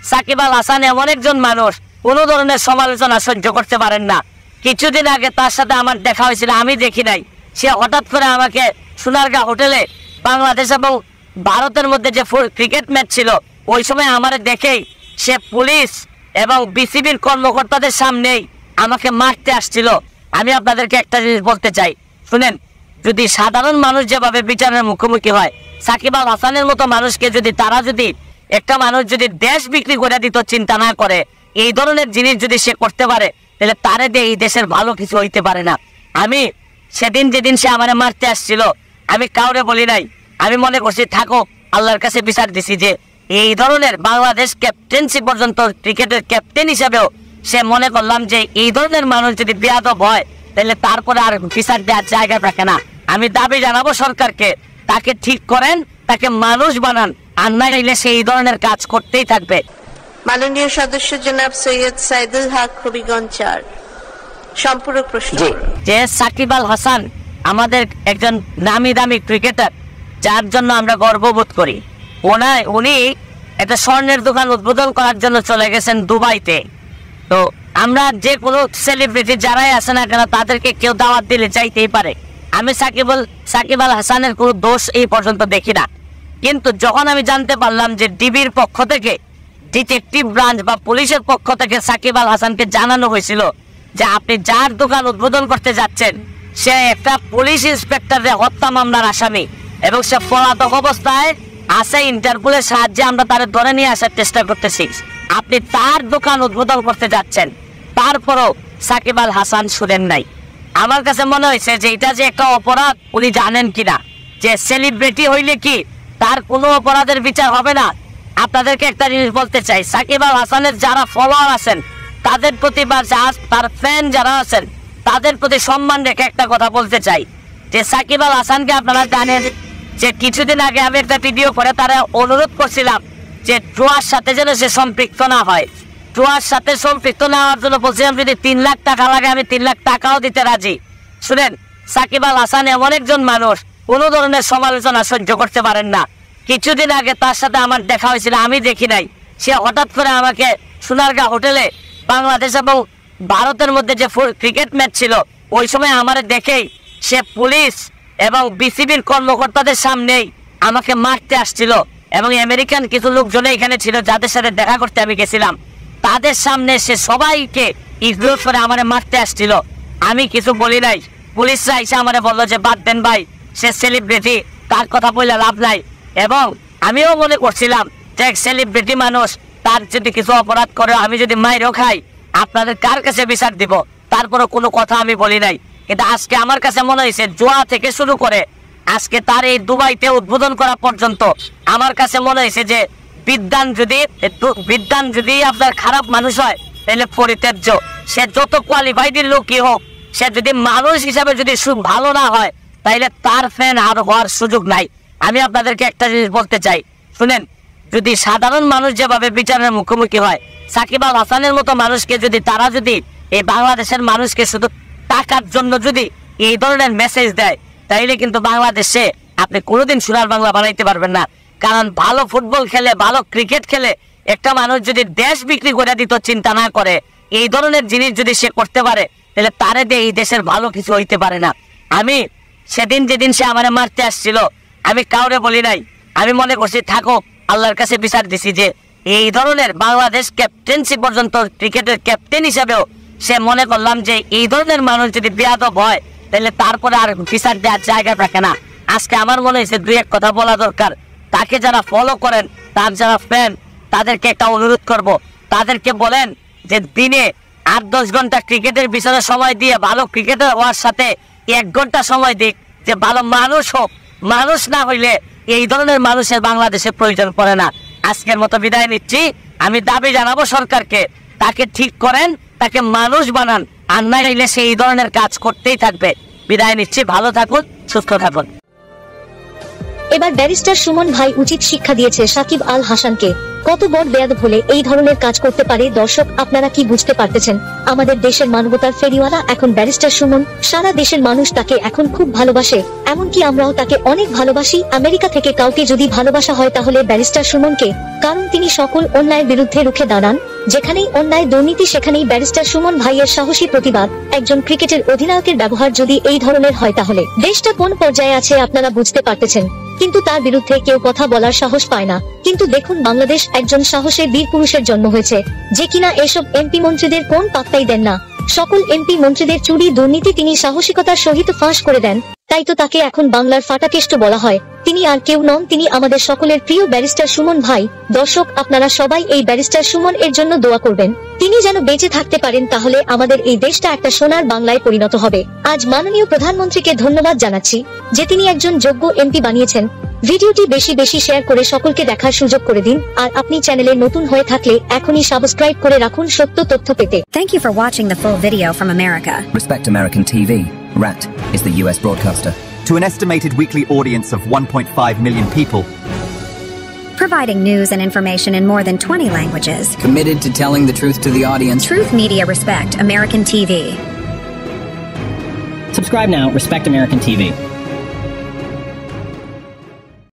সাকিব আল হাসান এমন একজন মানুষ কোনো ধরনের সমালোচনা সহ্য করতে পারেন না। কিছুদিন আগে তার সাথে আমার দেখা হয়েছিল, আমি দেখি নাই। সে হঠাৎ করে আমাকে সোনারগাঁ হোটেলে বাংলাদেশ এবং ভারতের মধ্যে যে ক্রিকেট ম্যাচ ছিল ওই সময় আমার দেখেই সে পুলিশ এবং বিসিবির কর্মকর্তাদের সামনেই আমাকে মারতে আসছিল। আমি আপনাদেরকে একটা জিনিস বলতে চাই, শুনেন, যদি সাধারণ মানুষ যেভাবে বিচারের মুখোমুখি হয়, সাকিব আল হাসানের মতো মানুষকে যদি তারা যদি একটা মানুষ যদি দেশ বিক্রি করে দিত চিন্তা না করে, এই ধরনের জিনিস যদি সে করতে পারে, তাহলে তারে দিয়ে এই দেশের ভালো কিছু হইতে পারে না। আমি সেদিন যেদিন সে আমারে মারতে আসছিল আমি কাউরে বলি নাই, আমি মনে করছি থাকো, আল্লাহর কাছে বিচার দিছি যে এই ধরনের বাংলাদেশ ক্যাপ্টেন্সি পর্যন্ত ক্রিকেটের ক্যাপ্টেন হিসেবেও সে মনে করলাম যে এই ধরনের মানুষ যদি বেয়াদব হয় তাহলে তারপরে আর বিচার দেওয়ার জায়গা থাকে না। আমি দাবি জানাবো সরকারকে, তাকে ঠিক করেন, তাকে মানুষ বানান, আর না চাইলে সে এই ধরনের কাজ করতেই থাকবে। মাননীয় সদস্য জনাব সৈয়দ সাইদুল হক হবিগঞ্জ ৪ সম্পূরক প্রশ্ন। যে সাকিব আল হাসান আমাদের একজন নামি দামি ক্রিকেটার, যার জন্য আমরা গর্ববোধ করি। উনি একটা স্বর্ণের দোকান উদ্বোধন করার জন্য চলে গেছেন দুবাইতে। তো আমরা যে কোনো সেলিব্রিটি যারাই আসে না কেন তাদেরকে কেউ দাওয়াত দিলে চাইতেই পারে। আমি সাকিব আল হাসানের কোনো দোষ এই পর্যন্ত দেখি না। কিন্তু যখন আমি জানতে পারলাম যে ডিবির পক্ষ থেকে, ডিটেকটিভ ব্রাঞ্চ বা পুলিশের পক্ষ থেকে সাকিব আল হাসানকে জানানো হয়েছিল যে আপনি যার দোকান উদ্বোধন করতে যাচ্ছেন সে একটা পুলিশ ইন্সপেক্টরের হত্যা মামলার আসামি এবং সে পলাতক অবস্থায় আছে, ইন্টারপোলের সাহায্যে আমরা তারে ধরে নিয়ে আসার চেষ্টা করতেছি, আপনি তার দোকান উদ্বোধন করতে যাচ্ছেন, তারপরও সাকিব আল হাসান শুনেন নাই। আমার কাছে মনে হয়েছে যে এটা যে একটা অপরাধ উনি জানেন কিনা, যে সেলিব্রিটি হইলে কি তার কোনো অপরাধের বিচার হবে না। আপনাদেরকে একটা জিনিস বলতে চাই, সাকিব আল হাসানের যারা ফলোয়ার আছেন তাদের প্রতি বা তার ফ্যান যারা আছেন তাদের প্রতি সম্মান রেখে একটা কথা বলতে চাই যে সাকিব আল হাসানকে আপনারা জানেন যে কিছুদিন আগে আমি একটা ভিডিও করে তারা অনুরোধ করছিলাম যে জুয়ার সাথে যেন সে সম্পৃক্ত না হয়। জুয়ার সাথে সম্পৃক্ত না হওয়ার জন্য বলছিলাম যদি 3 লাখ টাকা লাগে আমি 3 লাখ টাকাও দিতে রাজি। শুনেন, সাকিব আল হাসান এমন একজন মানুষ কোনো ধরনের সমালোচনা সহ্য করতে পারেন না। কিছুদিন আগে তার সাথে আমার দেখা হয়েছিল, আমি দেখি নাই। সে হঠাৎ করে আমাকে সোনারগাঁ হোটেলে বাংলাদেশ এবং ভারতের মধ্যে যে ক্রিকেট ম্যাচ ছিল ওই সময় আমার দেখেই সে পুলিশ এবং বিসিবির কর্মকর্তাদের সামনেই আমাকে মারতে আসছিল এবং আমেরিকান কিছু লোকজন এখানে ছিল যাদের সাথে দেখা করতে আমি গেছিলাম, তাদের সামনে সে সবাইকে ইগনোর করে আমারে মারতে আসছিল। আমি কিছু বলি নাই, পুলিশরা এসে আমারে বললো যে বাদ দেন ভাই, সে সেলিব্রিটি, তার কথা বললে লাভ নাই। এবং আমিও মনে করছিলাম যে সেলিব্রিটি মানুষ, তার যদি কিছু অপরাধ করে আমি যদি মাইরও খাই আপনাদের কার কাছে বিচার দিব, তারপরে কোনো কথা আমি বলি নাই। কিন্তু আজকে আমার কাছে মনে হয়েছে জুয়া থেকে শুরু করে আজকে তার এই দুবাইতে উদ্বোধন করা পর্যন্ত আমার কাছে মনে হয়েছে যে বিদ্যান যদি আপনার খারাপ মানুষ হয় তাহলে পরিত্যাজ্য। সে যত কোয়ালিফাইড লোকই হোক, সে যদি মানুষ হিসাবে যদি ভালো না হয় তাইলে তার ফ্যান আর হওয়ার সুযোগ নাই। আমি আপনাদেরকে একটা জিনিস বলতে চাই, শুনেন, যদি সাধারণ মানুষ যেভাবে বিচারের মুখোমুখি হয়, সাকিব আল হাসানের মতো মানুষকে যদি তারা যদি এই বাংলাদেশের মানুষকে শুধু টাকার জন্য যদি এই ধরনের মেসেজ দেয় তাইলে কিন্তু বাংলাদেশে আপনি কোনোদিন সোনার বাংলা বানাইতে পারবেন না। কারণ ভালো ফুটবল খেলে, ভালো ক্রিকেট খেলে একটা মানুষ যদি দেশ বিক্রি করে দিত চিন্তা না করে, এই ধরনের জিনিস যদি সে করতে পারে তাহলে তারে দিয়ে এই দেশের ভালো কিছু হইতে পারে না। আমি সেদিন যেদিন সে আমারে মারতে আসছিল আমি কাউরে বলি নাই, আমি মনে করছি থাকো, আল্লাহর কাছে বিচার দিছি যে এই ধরনের বাংলাদেশ ক্যাপ্টেন্সি পর্যন্ত ক্রিকেটের ক্যাপ্টেন হিসেবেও সে মনে করলাম যে এই ধরনের মানুষ যদি বেয়াদব হয় তাহলে তারপরে আর বিচার দেওয়ার জায়গা থাকে না। আজকে আমার মনে হয়েছে 2-1 কথা বলা দরকার। তাকে যারা ফলো করেন, তার যারা ফ্যান, তাদেরকে একটা অনুরোধ করব, তাদেরকে বলেন যে দিনে 8-10 ঘন্টা ক্রিকেটের পিছনে সময় দিয়ে ভালো ক্রিকেটার হওয়ার সাথে 1 ঘন্টা সময় দিক, যে ভালো মানুষ হোক। মানুষ না হইলে এই ধরনের মানুষের বাংলাদেশে প্রয়োজন পড়ে না। আজকের মতো বিদায় নিচ্ছি। আমি দাবি জানাবো সরকারকে, তাকে ঠিক করেন, তাকে মানুষ বানান, আর না হইলে সে এই ধরনের কাজ করতেই থাকবে। বিদায় নিচ্ছি, ভালো থাকুন, সুস্থ থাকুন। এবার ব্যারিস্টার সুমন ভাই উচিত শিক্ষা দিয়েছে সাকিব আল হাসানকে। কত বড় বেয়াদব হলে এই ধরনের কাজ করতে পারে। দর্শক, আপনারা কি বুঝতে পারতেছেন? আমাদের দেশের মানবতার ফেরিওয়ালা এখন ব্যারিস্টার সুমন। সারা দেশের মানুষ তাকে এখন খুব ভালোবাসে, এমনকি আমরাও তাকে অনেক ভালোবাসি। আমেরিকা থেকে কাউকে যদি ভালোবাসা হয় তাহলে ব্যারিস্টার সুমনকে, কারণ তিনি সকল অন্যায়ের বিরুদ্ধে রুখে দাঁড়ান। যেখানেই অন্যায় দুর্নীতি সেখানেই ব্যারিস্টার সুমন ভাইয়ের সাহসী প্রতিবাদ। একজন ক্রিকেটের অধিনায়কের ব্যবহার যদি এই ধরনের হয় তাহলে দেশটা কোন পর্যায়ে আছে আপনারা বুঝতে পারতেছেন। কিন্তু তার বিরুদ্ধে কেউ কথা বলার সাহস পায় না। কিন্তু দেখুন, বাংলাদেশ একজন সাহসী বীর পুরুষের জন্ম হয়েছে, যে কিনা এসব এমপি মন্ত্রীদের কোন পাত্তাই দেন না। সকল এমপি মন্ত্রীদের চুরি দুর্নীতি তিনি সাহসিকতার সহিত ফাঁস করে দেন। তাই তো তাকে এখন বাংলার ফাটাকেষ্ট বলা হয়। তিনি আর কেউ নন, তিনি আমাদের সকলের প্রিয় ব্যারিস্টার সুমন ভাই। দর্শক, আপনারা সবাই এই ব্যারিস্টার সুমন এর জন্য দোয়া করবেন, তিনি যেন বেঁচে থাকতে পারেন, তাহলে আমাদের এই দেশটা একটা সোনার বাংলায় পরিণত হবে। আজ মাননীয় প্রধানমন্ত্রীকে ধন্যবাদ জানাচ্ছি যে তিনি একজন যোগ্য এমপি বানিয়েছেন। ভিডিওটি বেশি বেশি শেয়ার করে সকলকে দেখার সুযোগ করে দিন। আর আপনি চ্যানেলে নতুন হয়ে থাকলে এখনই সাবস্ক্রাইব করে রাখুন সত্য তথ্য পেতে। Thank you for watching the full video from America. Respect American TV. RAT is the US broadcaster. To an estimated weekly audience of 1.5 million people. Providing news and information in more than 20 languages. Committed to telling the truth to the audience. Truth Media Respect American TV. Subscribe now, Respect American TV.